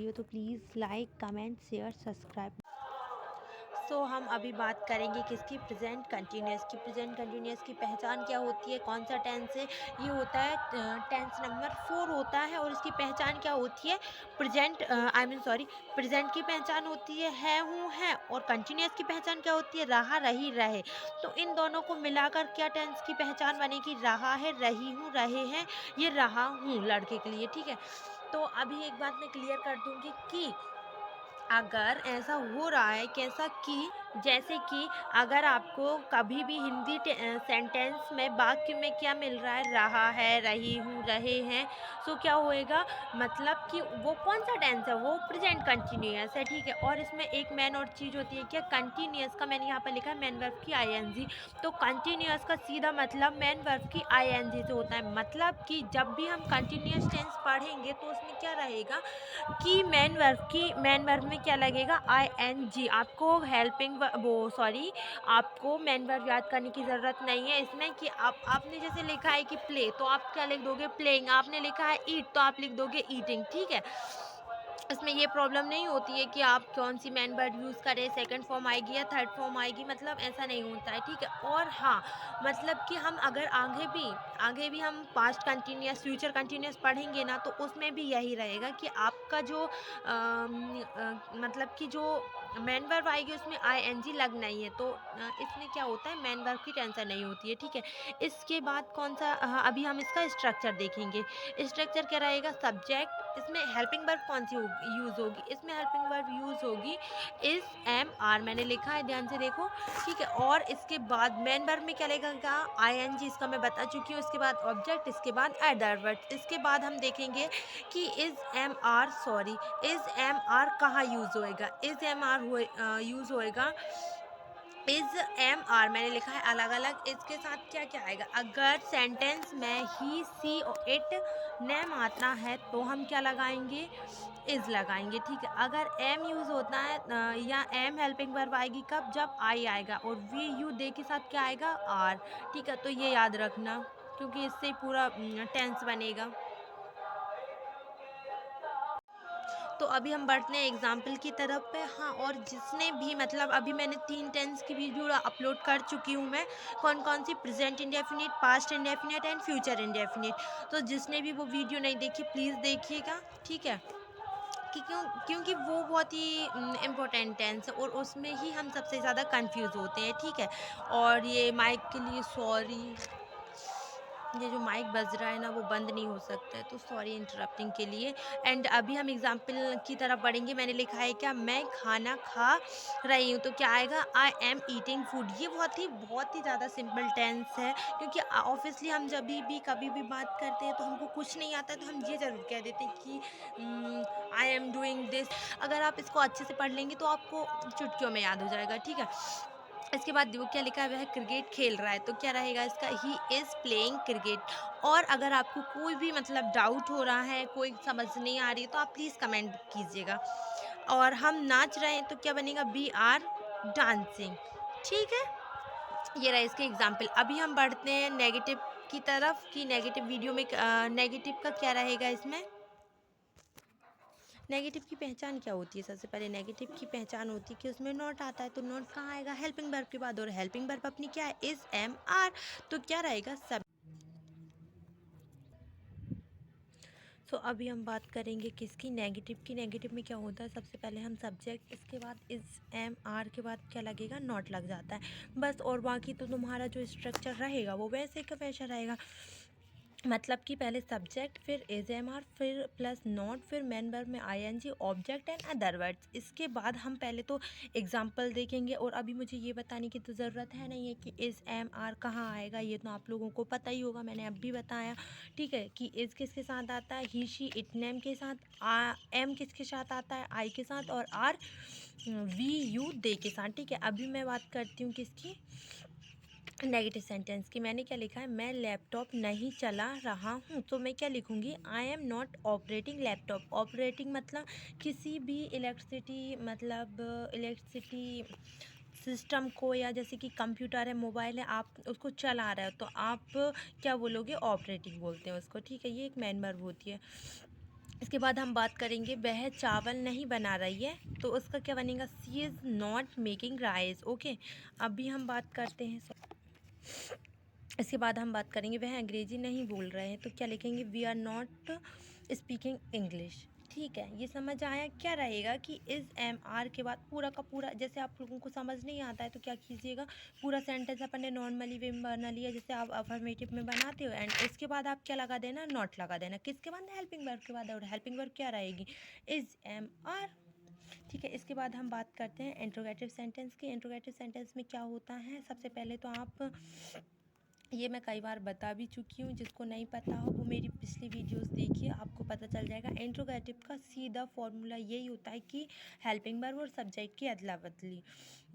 Video तो please like comment share subscribe. So हम अभी बात करेंगे किसकी, प्रेजेंट कंटिन्यूअस की। प्रेजेंट कंटिन्यूअस की पहचान क्या होती है, कौन सा टेंस है, ये होता है टेंस नंबर 4 होता है और इसकी पहचान क्या होती है, प्रेजेंट प्रेजेंट की पहचान होती है हूँ है, और कंटिन्यूअस की पहचान क्या होती है, रहा रही रहे। तो इन दोनों को मिलाकर क्या टेंस की पहचान बनेगी, रहा है, रही हूँ, रहे हैं, ये रहा हूँ लड़के के लिए, ठीक है। तो अभी एक बात मैं क्लियर कर दूंगी कि अगर ऐसा हो रहा है कैसा कि जैसे कि अगर आपको कभी भी हिंदी सेंटेंस में वाक्य में क्या मिल रहा है, रहा है, रही हूँ, रहे हैं, सो क्या होएगा, मतलब कि वो कौन सा टेंस है, वो प्रेजेंट कंटिन्यूअस है, ठीक है। और इसमें एक मैन और चीज़ होती है क्या, कंटिन्यूअस का मैंने यहाँ पर लिखा है मैन वर्ब की आईएनजी। तो कंटिन्यूअस का सीधा मतलब मैन वर्ब की आईएनजी से होता है। मतलब कि जब भी हम कंटिन्यूअस टेंस पढ़ेंगे तो उसमें क्या रहेगा कि मैन वर्ब में क्या लगेगा, आई एन जी। आपको आपको मैन वर्ब याद करने की ज़रूरत नहीं है इसमें कि आपने जैसे लिखा है कि प्ले, तो आप क्या लिख दोगे, प्लेइंग। आपने लिखा है ईट, तो आप लिख दोगे ईटिंग, ठीक है। इसमें ये प्रॉब्लम नहीं होती है कि आप कौन सी मैन वर्ड यूज़ करें, सेकंड फॉर्म आएगी या थर्ड फॉर्म आएगी, मतलब ऐसा नहीं होता है, ठीक है। और हाँ, मतलब कि हम अगर आगे भी हम पास्ट कंटिन्यूअस, फ्यूचर कंटिन्यूअस पढ़ेंगे ना, तो उसमें भी यही रहेगा कि आपका जो मतलब कि जो मैन वर्ब आएगी उसमें आईएनजी लगना ही है। तो इसमें क्या होता है, मैन वर्ब की टेंशन नहीं होती है, ठीक है। इसके बाद कौन सा, अभी हम इसका स्ट्रक्चर देखेंगे। स्ट्रक्चर क्या रहेगा, सब्जेक्ट, इसमें हेल्पिंग वर्ब कौन सी यूज़ होगी, इसमें हेल्पिंग वर्ब यूज़ होगी इज एम आर, मैंने लिखा है ध्यान से देखो, ठीक है। और इसके बाद मेन वर्ब में क्या लगेगा, आईएनजी, इसका मैं बता चुकी हूँ। इसके बाद ऑब्जेक्ट, इसके बाद एडवर्ब। इसके बाद हम देखेंगे कि इज एम आर कहाँ यूज़ होएगा। इज एम आर यूज़ होएगा, इज एम आर मैंने लिखा है अलग अलग। इसके साथ क्या क्या आएगा, अगर सेंटेंस में ही सी और इट नेम आता है तो हम क्या लगाएंगे, इज लगाएंगे, ठीक है। अगर एम यूज होता है या एम हेल्पिंग वर्ब आएगी कब, जब आई आएगा, और वी यू दे के साथ क्या आएगा, आर, ठीक है। तो ये याद रखना क्योंकि इससे पूरा टेंस बनेगा। तो अभी हम बढ़ते हैं एग्जाम्पल की तरफ पे। हाँ, और जिसने भी मतलब अभी मैंने 3 टेंस की वीडियो अपलोड कर चुकी हूँ मैं, कौन कौन सी, present indefinite, past indefinite and future indefinite. तो जिसने भी वो वीडियो नहीं देखी प्लीज़ देखिएगा, ठीक है। क्योंकि वो बहुत ही इम्पोर्टेंट टेंस है और उसमें ही हम सबसे ज़्यादा कंफ्यूज होते हैं, ठीक है। और ये माइक के लिए सॉरी, ये जो माइक बज रहा है ना वो बंद नहीं हो सकता है, तो सॉरी इंटरप्टिंग के लिए। एंड अभी हम एग्जाम्पल की तरफ बढ़ेंगे। मैंने लिखा है क्या, मैं खाना खा रही हूँ, तो क्या आएगा, आई एम ईटिंग फूड। ये बहुत ही ज़्यादा सिंपल टेंस है, क्योंकि ऑब्वियसली हम जब भी कभी भी बात करते हैं तो हमको कुछ नहीं आता है तो हम ये ज़रूर कह देते हैं कि आई एम डूइंग दिस। अगर आप इसको अच्छे से पढ़ लेंगे तो आपको चुटकियों में याद हो जाएगा, ठीक है। इसके बाद वो क्या लिखा है, वह क्रिकेट खेल रहा है, तो क्या रहेगा इसका, ही इज़ प्लेइंग क्रिकेट। और अगर आपको कोई भी मतलब डाउट हो रहा है, कोई समझ नहीं आ रही है, तो आप प्लीज़ कमेंट कीजिएगा। और हम नाच रहे हैं तो क्या बनेगा, वी आर डांसिंग, ठीक है। ये रहा इसके एग्जाम्पल। अभी हम बढ़ते हैं नेगेटिव की तरफ कि नेगेटिव वीडियो में नेगेटिव का क्या रहेगा इसमें। नेगेटिव की पहचान क्या होती है, सबसे पहले नेगेटिव की पहचान होती है कि उसमें नॉट आता है, तो नॉट कहाँ आएगा, हेल्पिंग वर्ब के बाद, और हेल्पिंग वर्ब अपनी क्या है, इज एम आर, तो क्या रहेगा, सब। सो अभी हम बात करेंगे किसकी, नेगेटिव की। नेगेटिव में क्या होता है, सबसे पहले हम सब्जेक्ट, इसके बाद इज एम आर के बाद क्या लगेगा, नॉट लग जाता है बस। और बाकी तो तुम्हारा जो स्ट्रक्चर रहेगा वो वैसे का वैसा रहेगा। मतलब कि पहले सब्जेक्ट, फिर एज एम आर, फिर प्लस नॉट, फिर मेन वर्ब में I N G, object and other words. इसके बाद हम पहले तो एग्जाम्पल देखेंगे। और अभी मुझे ये बताने की तो ज़रूरत है नहीं है कि एज एम आर कहाँ आएगा, ये तो आप लोगों को पता ही होगा, मैंने अब भी बताया, ठीक है। कि एज किसके साथ आता है, ही शी इट नेम के साथ, एम किसके साथ आता है, आई के साथ, और आर वी यू दे के साथ, ठीक है। अभी मैं बात करती हूँ किसकी, नेगेटिव सेंटेंस की। मैंने क्या लिखा है, मैं लैपटॉप नहीं चला रहा हूँ, तो मैं क्या लिखूँगी, I am not operating laptop. Operating मतलब किसी भी इलेक्ट्रिसिटी सिस्टम को, या जैसे कि कंप्यूटर है, मोबाइल है, आप उसको चला रहे हो तो आप क्या बोलोगे, ऑपरेटिंग बोलते हैं उसको, ठीक है। ये एक मैन वर्ब होती है। इसके बाद हम बात करेंगे वह चावल नहीं बना रही है, तो उसका क्या बनेगा, she is not making rice. Okay, अभी हम बात करते हैं, इसके बाद हम बात करेंगे वह अंग्रेजी नहीं बोल रहे हैं, तो क्या लिखेंगे, we are not speaking English. ठीक है, ये समझ आया क्या रहेगा कि इस एम आर के बाद पूरा का पूरा, जैसे आप लोगों को समझ नहीं आता है तो क्या कीजिएगा, पूरा सेंटेंस अपन ने नॉर्मली वे में बना लिया जैसे आप अफर्मेटिव में बनाते हो, एंड इसके बाद आप क्या लगा देना, नॉट लगा देना, किसके बाद, हेल्पिंग वर्ब के बाद, और हेल्पिंग वर्ब क्या रहेगी, इज एम आर। ठीक है, इसके बाद हम बात करते हैं इंट्रोगेटिव सेंटेंस की। इंट्रोगेटिव सेंटेंस में क्या होता है, सबसे पहले तो आप, ये मैं कई बार बता भी चुकी हूँ, जिसको नहीं पता हो वो मेरी पिछली वीडियोस देखिए, आपको पता चल जाएगा। इंट्रोगेटिव का सीधा फॉर्मूला यही होता है कि हेल्पिंग वर्ब और सब्जेक्ट की अदला बदली।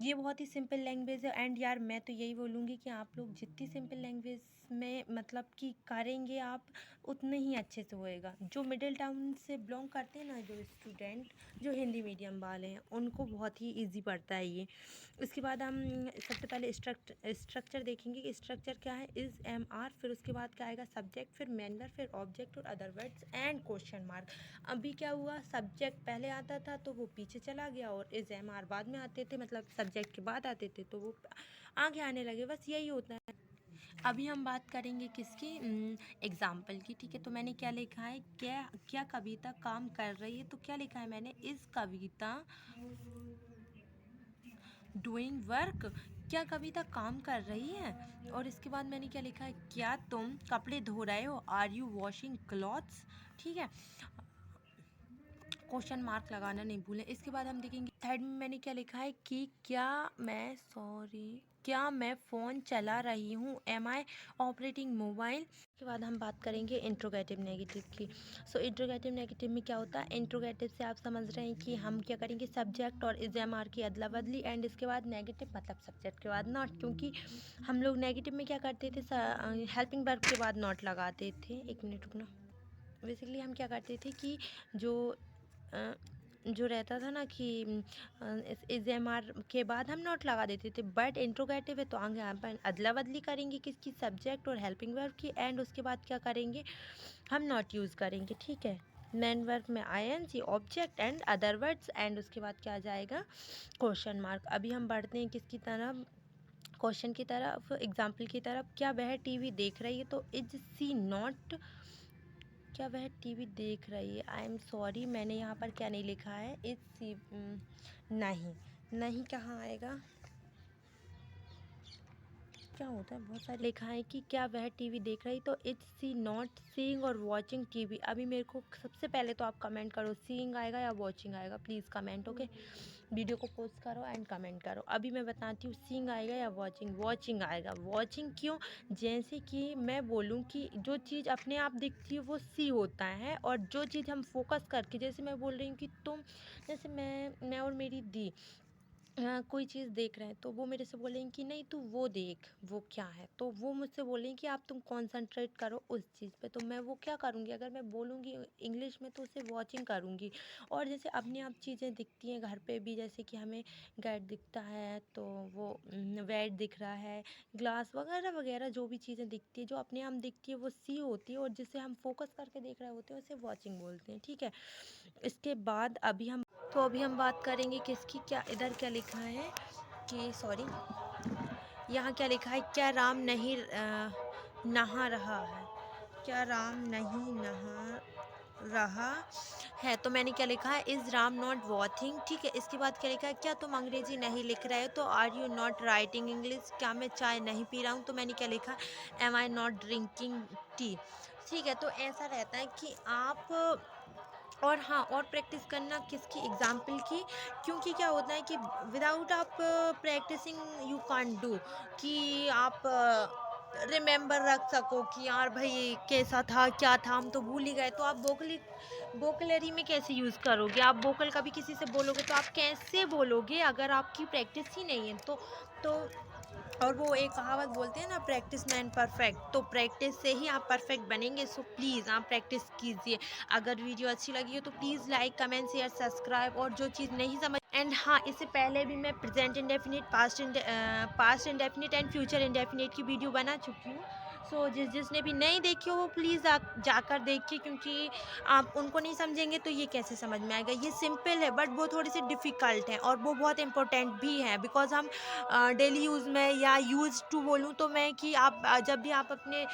ये बहुत ही सिंपल लैंग्वेज है, एंड यार मैं तो यही बोलूँगी कि आप लोग जितनी सिंपल लैंग्वेज में मतलब कि करेंगे आप, उतने ही अच्छे से होएगा। जो मिडिल टाउन से बिलोंग करते हैं ना जो स्टूडेंट, जो हिंदी मीडियम वाले हैं, उनको बहुत ही ईजी पड़ता है ये। इसके बाद हम सबसे पहले स्ट्रक्चर देखेंगे कि स्ट्रक्चर क्या है, इज एम आर, फिर उसके बाद क्या आएगा, सब्जेक्ट, फिर मेन वर्ब, फिर ऑब्जेक्ट और other words and question mark. अभी क्या हुआ, सब्जेक्ट पहले आता था तो वो पीछे चला गया, और इज एम आर बाद में आते थे, मतलब सब्जेक्ट के बाद आते थे तो वो आगे आने लगे, बस यही होता है। अभी हम बात करेंगे किसकी, एग्जाम्पल की। ठीक है, तो मैंने क्या लिखा है, क्या क्या कविता काम कर रही है, तो क्या लिखा है मैंने, इस कविता डूइंग वर्क, क्या कविता काम कर रही है। और इसके बाद मैंने क्या लिखा है, क्या तुम कपड़े धो रहे हो, आर यू वॉशिंग क्लॉथ्स। ठीक है, क्वेश्चन मार्क लगाना नहीं भूलें। इसके बाद हम देखेंगे थर्ड में मैंने क्या लिखा है कि क्या मैं फ़ोन चला रही हूँ, एम आई ऑपरेटिंग मोबाइल। इसके बाद हम बात करेंगे इंट्रोगेटिव नेगेटिव की। सो इंट्रोगेटिव नेगेटिव में क्या होता है, इंट्रोगेटिव से आप समझ रहे हैं कि हम क्या करेंगे, सब्जेक्ट और इज एम आर की अदला बदली, एंड इसके बाद नेगेटिव मतलब सब्जेक्ट के बाद नॉट, क्योंकि हम लोग नेगेटिव में क्या करते थे, हेल्पिंग वर्ब के बाद नॉट लगाते थे। एक मिनट रुकना। बेसिकली हम क्या करते थे कि जो जो रहता था ना कि इज एम आर के बाद हम नोट लगा देते थे, बट इंट्रोगेटिव है तो आगे अपन अदला बदली करेंगे किसकी, सब्जेक्ट और हेल्पिंग वर्ब की, एंड उसके बाद क्या करेंगे, हम नॉट यूज़ करेंगे। ठीक है, मेन वर्ब में I N G, object and other words, and उसके बाद क्या आ जाएगा, क्वेश्चन मार्क। अभी हम बढ़ते हैं किसकी तरफ, क्वेश्चन की तरफ, एग्जाम्पल की तरफ। क्या वह टीवी देख रही है, तो इज सी नॉट, क्या वह टीवी देख रही है, आई एम सॉरी मैंने यहाँ पर क्या नहीं लिखा है, इज सी, नहीं, नहीं कहाँ आएगा, क्या होता है, बहुत सारे लिखा है कि क्या वह टीवी देख रही, तो इट्स सी नॉट सीइंग और वॉचिंग टीवी। अभी मेरे को सबसे पहले तो आप कमेंट करो, सीइंग आएगा या वॉचिंग आएगा, प्लीज़ कमेंट। ओके, वीडियो को पोस्ट करो एंड कमेंट करो। अभी मैं बताती हूँ सीइंग आएगा या वॉचिंग, वॉचिंग आएगा। वॉचिंग क्यों, जैसे कि मैं बोलूँ कि जो चीज़ अपने आप दिखती है वो सी होता है, और जो चीज़ हम फोकस करके, जैसे मैं बोल रही हूँ कि तुम, जैसे मैं और मेरी दी कोई चीज़ देख रहे हैं, तो वो मेरे से बोलेंगे कि नहीं तू वो देख, वो क्या है, तो वो मुझसे बोलेंगे कि आप तुम कॉन्सेंट्रेट करो उस चीज़ पे, तो मैं वो क्या करूँगी, अगर मैं बोलूँगी इंग्लिश में तो उसे वॉचिंग करूँगी। और जैसे अपने आप चीज़ें दिखती हैं घर पे भी, जैसे कि हमें गेट दिखता है तो वो वेट दिख रहा है, ग्लास वगैरह वगैरह, जो भी चीज़ें दिखती है, जो अपने आप दिखती है वो सी होती है, और जिसे हम फोकस करके देख रहे होते हैं उसे वॉचिंग बोलते हैं। ठीक है, इसके बाद अभी हम बात करेंगे किसकी, क्या इधर क्या लिखा है कि सॉरी, यहाँ क्या लिखा है, क्या राम नहीं नहा रहा है, क्या राम नहीं नहा रहा है, तो मैंने क्या लिखा है, इज़ राम नॉट वॉचिंग। ठीक है, इसके बाद क्या लिखा है, क्या तुम अंग्रेजी नहीं लिख रहे हो, तो are you not writing English, क्या मैं चाय नहीं पी रहा हूँ, तो मैंने क्या लिखा, am I not drinking tea. ठीक है, तो ऐसा रहता है कि आप, और हाँ, और प्रैक्टिस करना किसकी, एग्जाम्पल की, क्योंकि क्या होता है कि विदाउट आप प्रैक्टिसिंग यू कांट डू, कि आप रिमेंबर रख सको कि यार भाई कैसा था क्या था, हम तो भूल ही गए, तो आप वोकलरी में कैसे यूज़ करोगे, आप वोकल कभी किसी से बोलोगे तो आप कैसे बोलोगे अगर आपकी प्रैक्टिस ही नहीं है, तो और वो एक कहावत बोलते हैं ना, प्रैक्टिस मैन परफेक्ट, तो प्रैक्टिस से ही आप परफेक्ट बनेंगे। सो प्लीज़ आप प्रैक्टिस कीजिए। अगर वीडियो अच्छी लगी हो तो please like comment share subscribe, और जो चीज़ नहीं समझ, एंड हाँ, इससे पहले भी मैं present indefinite, past indefinite and future indefinite की वीडियो बना चुकी हूँ, सो जिसने भी नहीं देखी हो वो प्लीज़ जाकर देखिए, क्योंकि आप उनको नहीं समझेंगे तो ये कैसे समझ में आएगा। ये सिंपल है बट वो थोड़ी सी डिफ़िकल्ट है और वो बहुत इंपॉर्टेंट भी है, बिकॉज़ हम डेली यूज़ में या यूज़ टू बोलूँ तो मैं कि आप जब भी आप अपने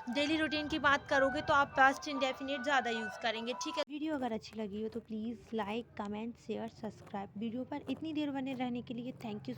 डेली रूटीन की बात करोगे तो आप पास्ट इंडेफिनिट ज़्यादा यूज़ करेंगे, ठीक है। वीडियो अगर अच्छी लगी हो तो please like, comment, share, subscribe. Video पर इतनी देर बने रहने के लिए थैंक यू।